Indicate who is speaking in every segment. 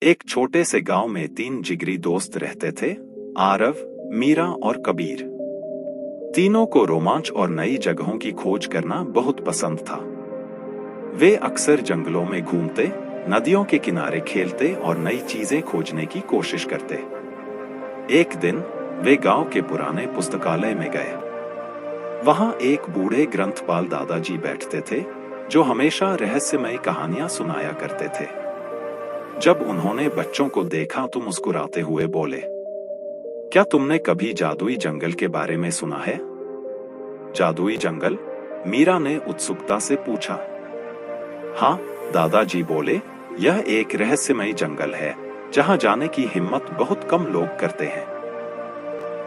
Speaker 1: एक छोटे से गांव में 3 जिगरी दोस्त रहते थे। आरव, मीरा और कबीर। तीनों को रोमांच और नई जगहों की खोज करना बहुत पसंद था। वे अक्सर जंगलों में घूमते, नदियों के किनारे खेलते और नई चीजें खोजने की कोशिश करते। एक दिन वे गांव के पुराने पुस्तकालय में गए। वहां एक बूढ़े ग्रंथपाल दादाजी बैठते थे, जो हमेशा रहस्यमयी कहानियां सुनाया करते थे। जब उन्होंने बच्चों को देखा तो मुस्कुराते हुए बोले, क्या तुमने कभी जादुई जंगल के बारे में सुना है? जादुई जंगल? मीरा ने उत्सुकता से पूछा। हाँ, दादाजी बोले, यह एक रहस्यमयी जंगल है, जहां जाने की हिम्मत बहुत कम लोग करते हैं।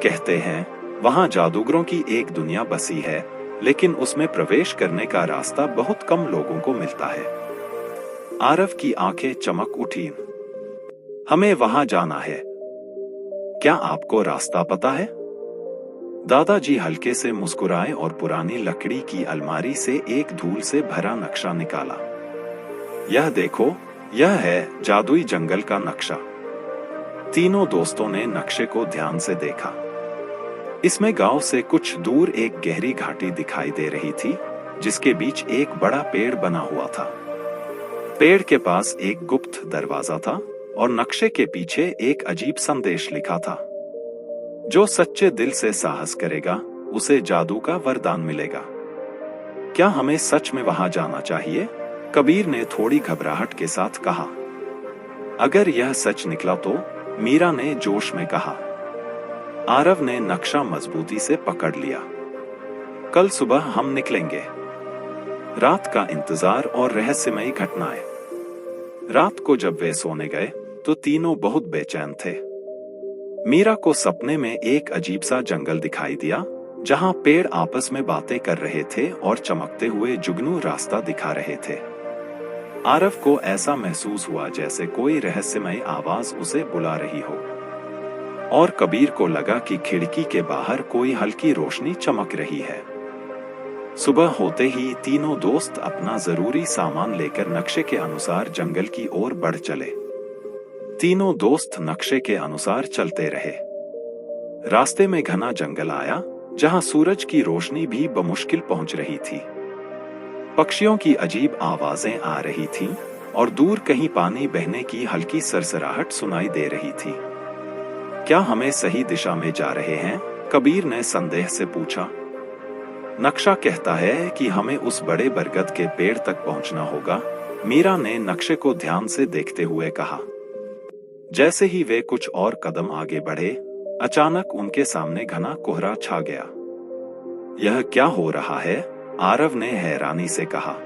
Speaker 1: कहते हैं, वहां जादूगरों की एक दुनिया बसी है, लेकिन उसमें प्रवेश करने का रास्ता बहुत कम लोगों को मिलता है। आरव की आंखें चमक उठी। हमें वहां जाना है। क्या आपको रास्ता पता है? दादाजी हल्के से मुस्कुराए और पुरानी लकड़ी की अलमारी से एक धूल से भरा नक्शा निकाला। यह देखो, यह है जादुई जंगल का नक्शा। तीनों दोस्तों ने नक्शे को ध्यान से देखा। इसमें गांव से कुछ दूर एक गहरी घाटी दिखाई दे रही थी, जिसके बीच एक बड़ा पेड़ बना हुआ था। पेड़ के पास एक गुप्त दरवाजा था और नक्शे के पीछे एक अजीब संदेश लिखा था। जो सच्चे दिल से साहस करेगा, उसे जादू का वरदान मिलेगा। क्या हमें सच में वहां जाना चाहिए? कबीर ने थोड़ी घबराहट के साथ कहा। अगर यह सच निकला तो? मीरा ने जोश में कहा। आरव ने नक्शा मजबूती से पकड़ लिया। कल सुबह हम निकलेंगे। रात का इंतजार और रहस्यमयी घटनाएं। रात को जब वे सोने गए तो तीनों बहुत बेचैन थे। मीरा को सपने में एक अजीब सा जंगल दिखाई दिया, जहां पेड़ आपस में बातें कर रहे थे और चमकते हुए जुगनू रास्ता दिखा रहे थे। आरव को ऐसा महसूस हुआ जैसे कोई रहस्यमयी आवाज उसे बुला रही हो। और कबीर को लगा कि खिड़की के बाहर कोई हल्की रोशनी चमक रही है। सुबह होते ही तीनों दोस्त अपना जरूरी सामान लेकर नक्शे के अनुसार जंगल की ओर बढ़ चले। तीनों दोस्त नक्शे के अनुसार चलते रहे। रास्ते में घना जंगल आया, जहां सूरज की रोशनी भी बमुश्किल पहुंच रही थी। पक्षियों की अजीब आवाजें आ रही थीं और दूर कहीं पानी बहने की हल्की सरसराहट सुनाई दे रही थी। क्या हमें सही दिशा में जा रहे हैं? कबीर ने संदेह से पूछा। नक्शा कहता है कि हमें उस बड़े बरगद के पेड़ तक पहुंचना होगा, मीरा ने नक्शे को ध्यान से देखते हुए कहा। जैसे ही वे कुछ और कदम आगे बढ़े, अचानक उनके सामने घना कोहरा छा गया। यह क्या हो रहा है? आरव ने हैरानी से कहा।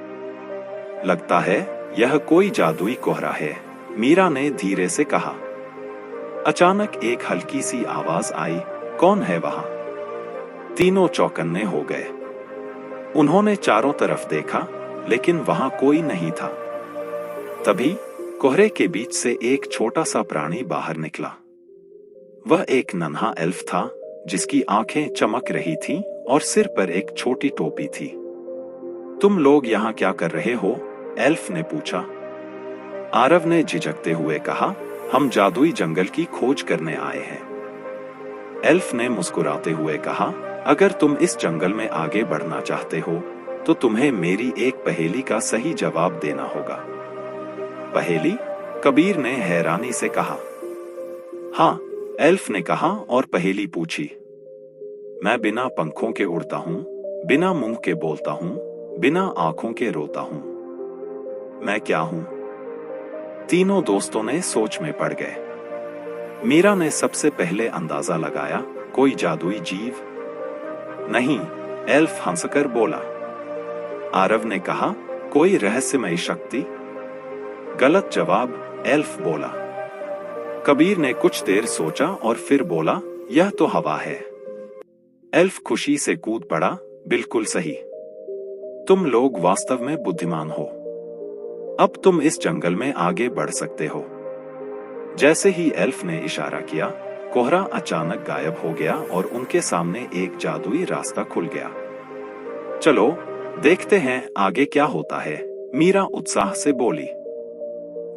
Speaker 1: लगता है यह कोई जादुई कोहरा है, मीरा ने धीरे से कहा। अचानक एक हल्की सी आवाज आई, कौन है वहां? तीनों चौकन्ने हो गए। उन्होंने चारों तरफ देखा, लेकिन वहां कोई नहीं था। तभी कोहरे के बीच से एक छोटा सा प्राणी बाहर निकला। वह एक नन्हा एल्फ था, जिसकी आंखें चमक रही थीं और सिर पर एक छोटी टोपी थी। तुम लोग यहाँ क्या कर रहे हो? एल्फ ने पूछा। आरव ने झिझकते हुए कहा, हम जादुई जंगल की खोज करने आए हैं। एल्फ ने मुस्कुराते हुए कहा, अगर तुम इस जंगल में आगे बढ़ना चाहते हो, तो तुम्हें मेरी एक पहेली का सही जवाब देना होगा। पहेली? कबीर ने हैरानी से कहा। हाँ, एल्फ ने कहा और पहेली पूछी। मैं बिना पंखों के उड़ता हूँ, बिना मुंह के बोलता हूँ, बिना आंखों के रोता हूँ। मैं क्या हूँ? तीनों दोस्तों ने सोच में पड़ गए। मीरा ने सबसे पहले अंदाजा लगाया, कोई जादुई जीव? नहीं, एल्फ हंसकर बोला। आरव ने कहा, कोई रहस्यमयी शक्ति? गलत जवाब, एल्फ बोला। कबीर ने कुछ देर सोचा और फिर बोला, यह तो हवा है। एल्फ खुशी से कूद पड़ा, बिल्कुल सही। तुम लोग वास्तव में बुद्धिमान हो। अब तुम इस जंगल में आगे बढ़ सकते हो। जैसे ही एल्फ ने इशारा किया, कोहरा अचानक गायब हो गया और उनके सामने एक जादुई रास्ता खुल गया। चलो देखते हैं आगे क्या होता है, मीरा उत्साह से बोली।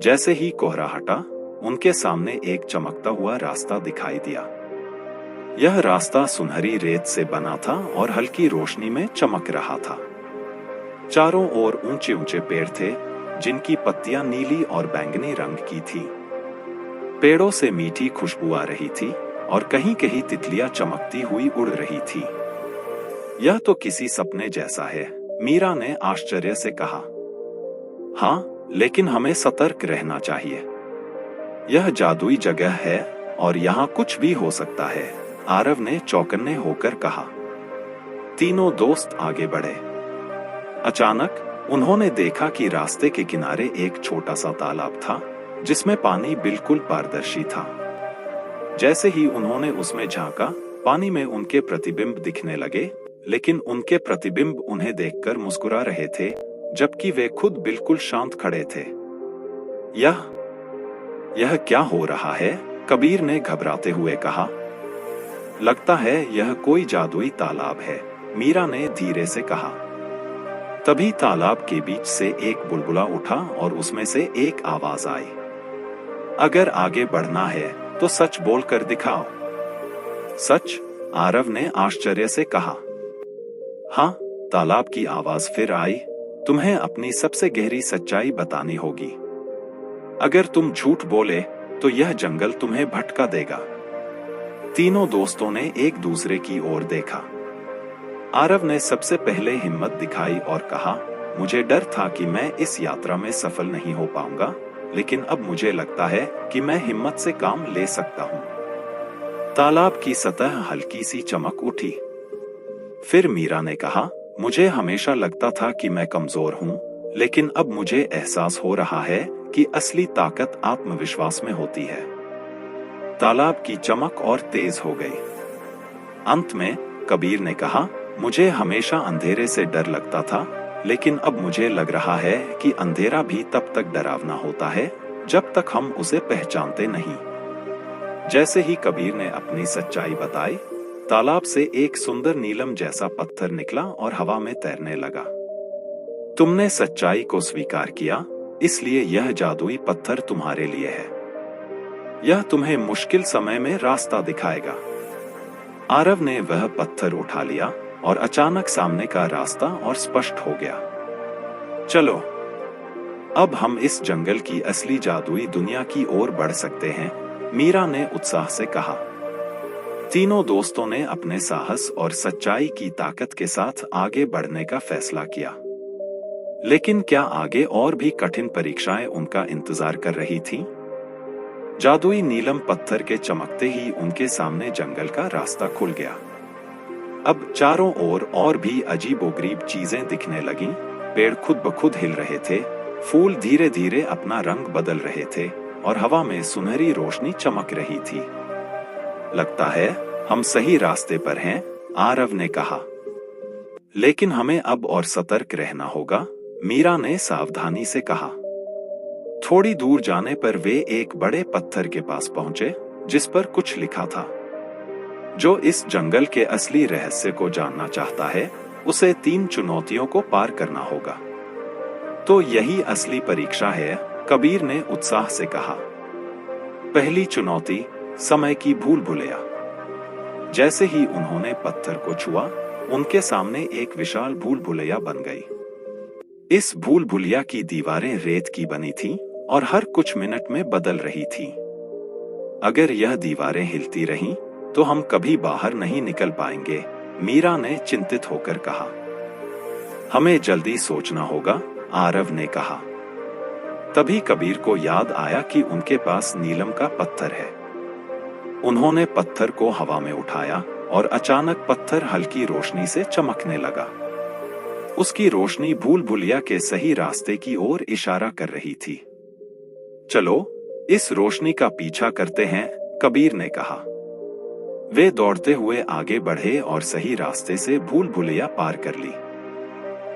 Speaker 1: जैसे ही कोहरा हटा, उनके सामने एक चमकता हुआ रास्ता दिखाई दिया। यह रास्ता सुनहरी रेत से बना था और हल्की रोशनी में चमक रहा था। चारों ओर ऊंचे ऊंचे पेड़ थे, जिनकी पत्तियां नीली और बैंगनी रंग की थी। पेड़ों से मीठी खुशबू आ रही थी और कहीं कहीं तितलियां चमकती हुई उड़ रही थी। यह तो किसी सपने जैसा है, मीरा ने आश्चर्य से कहा। हाँ, लेकिन हमें सतर्क रहना चाहिए। यह जादुई जगह है और यहाँ कुछ भी हो सकता है, आरव ने चौकन्ने होकर कहा। तीनों दोस्त आगे बढ़े। अचानक उन्होंने देखा कि रास्ते के किनारे एक छोटा सा तालाब था, जिसमें पानी बिल्कुल पारदर्शी था। जैसे ही उन्होंने उसमें झांका, पानी में उनके प्रतिबिंब दिखने लगे, लेकिन उनके प्रतिबिंब उन्हें देखकर मुस्कुरा रहे थे, जबकि वे खुद बिल्कुल शांत खड़े थे। यह क्या हो रहा है? कबीर ने घबराते हुए कहा। लगता है यह कोई जादुई तालाब है, मीरा ने धीरे से कहा। तभी तालाब के बीच से एक बुलबुला उठा और उसमें से एक आवाज आई। अगर आगे बढ़ना है तो सच बोलकर दिखाओ। सच? आरव ने आश्चर्य से कहा। हाँ, तालाब की आवाज फिर आई। तुम्हें अपनी सबसे गहरी सच्चाई बतानी होगी। अगर तुम झूठ बोले तो यह जंगल तुम्हें भटका देगा। तीनों दोस्तों ने एक दूसरे की ओर देखा। आरव ने सबसे पहले हिम्मत दिखाई और कहा, मुझे डर था कि मैं इस यात्रा में सफल नहीं हो पाऊंगा, लेकिन अब मुझे लगता है कि मैं हिम्मत से काम ले सकता हूं। तालाब की सतह हल्की सी चमक उठी। फिर मीरा ने कहा, मुझे हमेशा लगता था कि मैं कमजोर हूं, लेकिन अब मुझे एहसास हो रहा है कि असली ताकत आत्मविश्वास में होती है। तालाब की चमक और तेज हो गई। अंत में कबीर ने कहा, मुझे हमेशा अंधेरे से डर लगता था, लेकिन अब मुझे लग रहा है कि अंधेरा भी तब तक डरावना होता है जब तक हम उसे पहचानते नहीं। जैसे ही कबीर ने अपनी सच्चाई बताई, तालाब से एक सुंदर नीलम जैसा पत्थर निकला और हवा में तैरने लगा। तुमने सच्चाई को स्वीकार किया, इसलिए यह जादुई पत्थर तुम्हारे लिए है। यह तुम्हें मुश्किल समय में रास्ता दिखाएगा। आरव ने वह पत्थर उठा लिया और अचानक सामने का रास्ता और स्पष्ट हो गया। चलो, अब हम इस जंगल की असली जादुई दुनिया की ओर बढ़ सकते हैं, मीरा ने उत्साह से कहा। तीनों दोस्तों ने अपने साहस और सच्चाई की ताकत के साथ आगे बढ़ने का फैसला किया। लेकिन क्या आगे और भी कठिन परीक्षाएं उनका इंतजार कर रही थीं? जादुई नीलम पत्थर के चमकते ही उनके सामने जंगल का रास्ता खुल गया। अब चारों ओर और भी अजीबोगरीब चीजें दिखने लगीं। पेड़ खुद ब खुद हिल रहे थे, फूल धीरे धीरे अपना रंग बदल रहे थे और हवा में सुनहरी रोशनी चमक रही थी। लगता है हम सही रास्ते पर हैं, आरव ने कहा। लेकिन हमें अब और सतर्क रहना होगा, मीरा ने सावधानी से कहा। थोड़ी दूर जाने पर वे एक बड़े पत्थर के पास पहुंचे, जिस पर कुछ लिखा था। जो इस जंगल के असली रहस्य को जानना चाहता है, उसे 3 चुनौतियों को पार करना होगा। तो यही असली परीक्षा है, कबीर ने उत्साह से कहा। पहली चुनौती, समय की भूल भुलैया। जैसे ही उन्होंने पत्थर को छुआ, उनके सामने एक विशाल भूल भुलैया बन गई। इस भूल भुलैया की दीवारें रेत की बनी थीं और हर कुछ मिनट में बदल रही थीं। अगर यह दीवारें हिलती रहीं, तो हम कभी बाहर नहीं निकल पाएंगे, मीरा ने चिंतित होकर कहा। हमें जल्दी सोचना होगा, आरव ने कहा। तभी कबीर को याद आया कि उनके पास नीलम का पत्थर है। उन्होंने पत्थर को हवा में उठाया और अचानक पत्थर हल्की रोशनी से चमकने लगा। उसकी रोशनी भूल भुलैया के सही रास्ते की ओर इशारा कर रही थी। चलो, इस रोशनी का पीछा करते हैं, कबीर ने कहा। वे दौड़ते हुए आगे बढ़े और सही रास्ते से भूल भुलैया पार कर ली।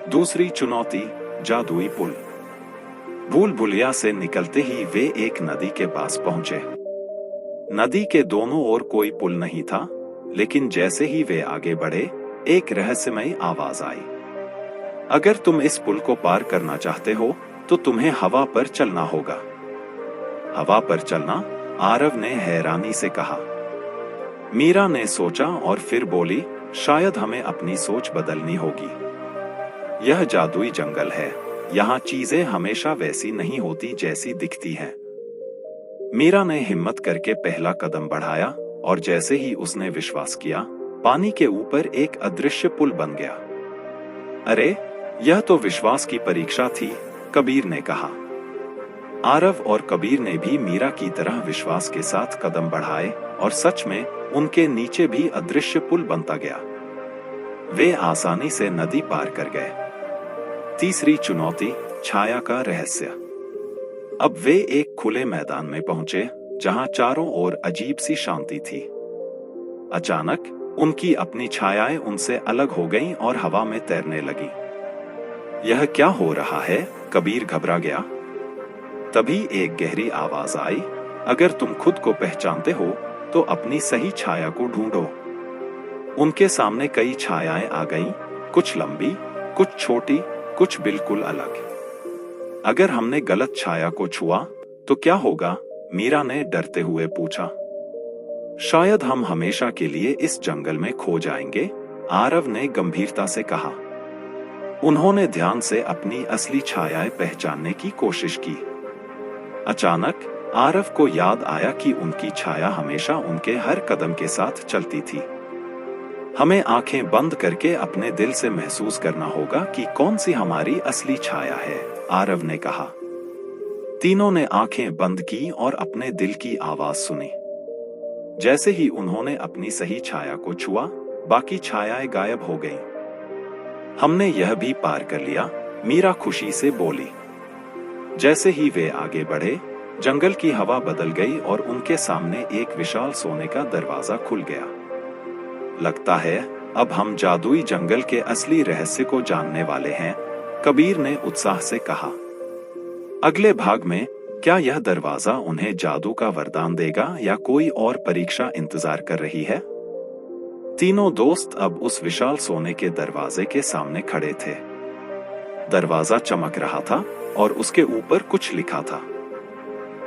Speaker 1: दूसरी चुनौती, जादुई पुल। भूल भुलैया से निकलते ही वे एक नदी के पास पहुंचे। नदी के दोनों ओर कोई पुल नहीं था, लेकिन जैसे ही वे आगे बढ़े, एक रहस्यमयी आवाज आई। अगर तुम इस पुल को पार करना चाहते हो, तो तुम्हें हवा पर चलना होगा। हवा पर चलना, आरव ने हैरानी से कहा। मीरा ने सोचा और फिर बोली, शायद हमें अपनी सोच बदलनी होगी। यह जादुई जंगल है, यहाँ चीजें हमेशा वैसी नहीं होती जैसी दिखती हैं। मीरा ने हिम्मत करके पहला कदम बढ़ाया और जैसे ही उसने विश्वास किया, पानी के ऊपर एक अदृश्य पुल बन गया। अरे, यह तो विश्वास की परीक्षा थी, कबीर ने कहा। आरव और कबीर ने भी मीरा की तरह विश्वास के साथ कदम बढ़ाए और सच में उनके नीचे भी अदृश्य पुल बनता गया। वे आसानी से नदी पार कर गए। तीसरी चुनौती, छाया का रहस्य। अब वे एक खुले मैदान में पहुंचे जहां चारों ओर अजीब सी शांति थी। अचानक उनकी अपनी छायाएं उनसे अलग हो गईं और हवा में तैरने लगीं। यह क्या हो रहा है? कबीर घबरा गया। तभी एक गहरी आवाज आई, अगर तुम खुद को पहचानते हो तो अपनी सही छाया को ढूंढो। उनके सामने कई छायाएं आ गईं, कुछ लंबी, कुछ छोटी, कुछ बिल्कुल अलग। अगर हमने गलत छाया को छुआ तो क्या होगा? मीरा ने डरते हुए पूछा। शायद हम हमेशा के लिए इस जंगल में खो जाएंगे, आरव ने गंभीरता से कहा। उन्होंने ध्यान से अपनी असली छायाएं पहचानने की कोशिश की। अचानक आरव को याद आया कि उनकी छाया हमेशा उनके हर कदम के साथ चलती थी। हमें आंखें बंद करके अपने दिल से महसूस करना होगा कि कौन सी हमारी असली छाया है, आरव ने कहा। तीनों ने आंखें बंद की और अपने दिल की आवाज सुनी। जैसे ही उन्होंने अपनी सही छाया को छुआ, बाकी छायाएं गायब हो गईं। हमने यह भी पार कर लिया, मीरा खुशी से बोली। जैसे ही वे आगे बढ़े, जंगल की हवा बदल गई और उनके सामने एक विशाल सोने का दरवाजा खुल गया। लगता है अब हम जादुई जंगल के असली रहस्य को जानने वाले हैं, कबीर ने उत्साह से कहा। अगले भाग में क्या यह दरवाजा उन्हें जादू का वरदान देगा या कोई और परीक्षा इंतजार कर रही है? तीनों दोस्त अब उस विशाल सोने के दरवाजे के सामने खड़े थे। दरवाजा चमक रहा था और उसके ऊपर कुछ लिखा था।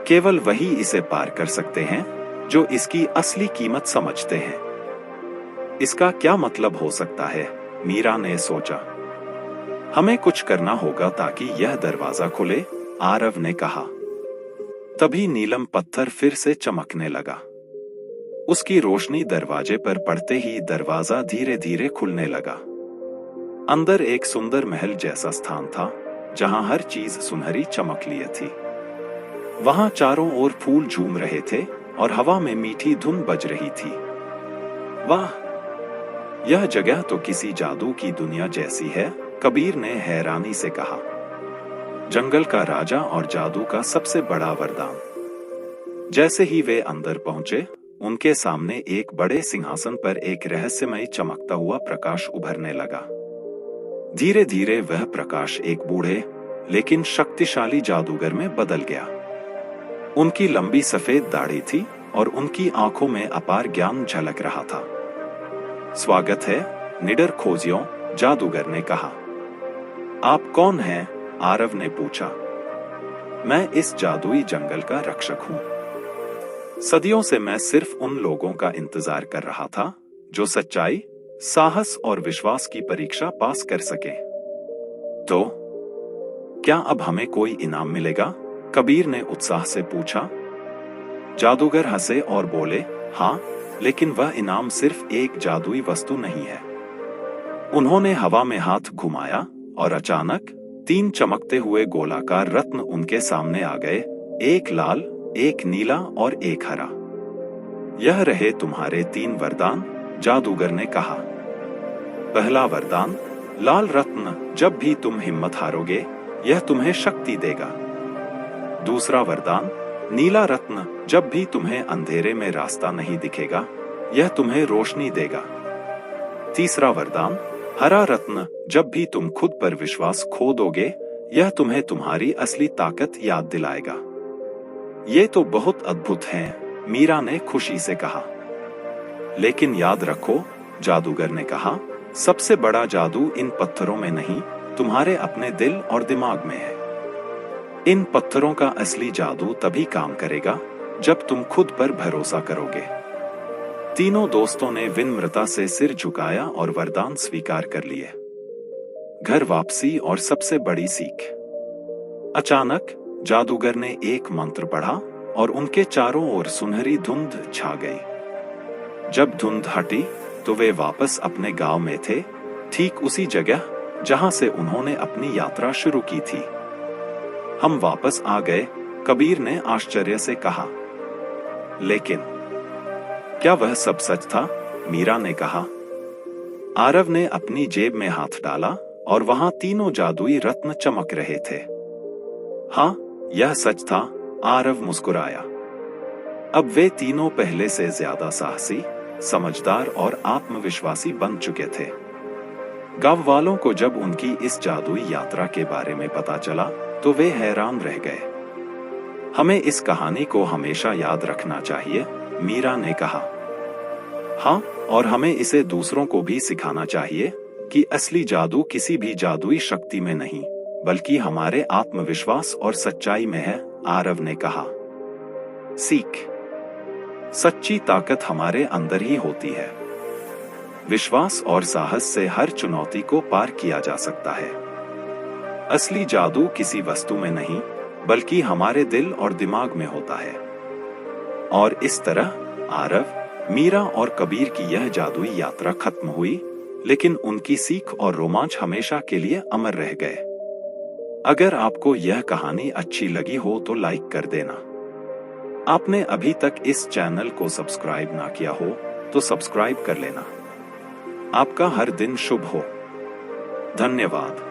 Speaker 1: केवल वही इसे पार कर सकते हैं जो इसकी असली कीमत समझते हैं। इसका क्या मतलब हो सकता है? मीरा ने सोचा। हमें कुछ करना होगा ताकि यह दरवाजा खुले, आरव ने कहा। तभी नीलम पत्थर फिर से चमकने लगा। उसकी रोशनी दरवाजे पर पड़ते ही दरवाजा धीरे धीरे खुलने लगा। अंदर एक सुंदर महल जैसा स्थान था, जहां हर चीज सुनहरी चमक लिए थी। वहां चारों ओर फूल झूम रहे थे और हवा में मीठी धुन बज रही थी। वाह, यह जगह तो किसी जादू की दुनिया जैसी है, कबीर ने हैरानी से कहा। जंगल का राजा और जादू का सबसे बड़ा वरदान। जैसे ही वे अंदर पहुंचे, उनके सामने एक बड़े सिंहासन पर एक रहस्यमय चमकता हुआ प्रकाश उभरने लगा। धीरे धीरे वह प्रकाश एक बूढ़े लेकिन शक्तिशाली जादूगर में बदल गया। उनकी लंबी सफेद दाढ़ी थी और उनकी आंखों में अपार ज्ञान झलक रहा था। स्वागत है, निडर खोजियों, जादूगर ने कहा। आप कौन हैं? आरव ने पूछा। मैं इस जादुई जंगल का रक्षक हूं। सदियों से मैं सिर्फ उन लोगों का इंतजार कर रहा था जो सच्चाई, साहस और विश्वास की परीक्षा पास कर सके। तो क्या अब हमें कोई इनाम मिलेगा? कबीर ने उत्साह से पूछा। जादूगर हंसे और बोले, हाँ, लेकिन वह इनाम सिर्फ एक जादुई वस्तु नहीं है। उन्होंने हवा में हाथ घुमाया और अचानक 3 चमकते हुए गोलाकार रत्न उनके सामने आ गए, एक लाल, एक नीला और एक हरा। यह रहे तुम्हारे 3 वरदान, जादूगर ने कहा। पहला वरदान, लाल रत्न, जब भी तुम हिम्मत हारोगे, यह तुम्हें शक्ति देगा। दूसरा वरदान, नीला रत्न, जब भी तुम्हें अंधेरे में रास्ता नहीं दिखेगा, यह तुम्हें रोशनी देगा। तीसरा वरदान, हरा रत्न, जब भी तुम खुद पर विश्वास खो दोगे, यह तुम्हें तुम्हारी असली ताकत याद दिलाएगा। ये तो बहुत अद्भुत हैं, मीरा ने खुशी से कहा। लेकिन याद रखो, जादूगर ने कहा, सबसे बड़ा जादू इन पत्थरों में नहीं, तुम्हारे अपने दिल और दिमाग में है। इन पत्थरों का असली जादू तभी काम करेगा जब तुम खुद पर भरोसा करोगे। तीनों दोस्तों ने विनम्रता से सिर झुकाया और वरदान स्वीकार कर लिए। घर वापसी और सबसे बड़ी सीख। अचानक जादूगर ने एक मंत्र पढ़ा और उनके चारों ओर सुनहरी धुंध छा गई। जब धुंध हटी तो वे वापस अपने गांव में थे, ठीक उसी जगह जहां से उन्होंने अपनी यात्रा शुरू की थी। हम वापस आ गए, कबीर ने आश्चर्य से कहा। लेकिन क्या वह सब सच था? मीरा ने कहा। आरव ने अपनी जेब में हाथ डाला और वहां तीनों जादुई रत्न चमक रहे थे। हाँ, यह सच था, आरव मुस्कुराया। अब वे तीनों पहले से ज्यादा साहसी, समझदार और आत्मविश्वासी बन चुके थे। गांव वालों को जब उनकी इस जादुई यात्रा के बारे में पता चला तो वे हैरान रह गए। हमें इस कहानी को हमेशा याद रखना चाहिए, मीरा ने कहा। हाँ, और हमें इसे दूसरों को भी सिखाना चाहिए कि असली जादू किसी भी जादुई शक्ति में नहीं, बल्कि हमारे आत्मविश्वास और सच्चाई में है, आरव ने कहा। सीख। सच्ची ताकत हमारे अंदर ही होती है। विश्वास और साहस से हर चुनौती को पार किया जा सकता है। असली जादू किसी वस्तु में नहीं, बल्कि हमारे दिल और दिमाग में होता है। और इस तरह आरव, मीरा और कबीर की यह जादुई यात्रा खत्म हुई, लेकिन उनकी सीख और रोमांच हमेशा के लिए अमर रह गए। अगर आपको यह कहानी अच्छी लगी हो तो लाइक कर देना। आपने अभी तक इस चैनल को सब्सक्राइब ना किया हो तो सब्सक्राइब कर लेना। आपका हर दिन शुभ हो। धन्यवाद।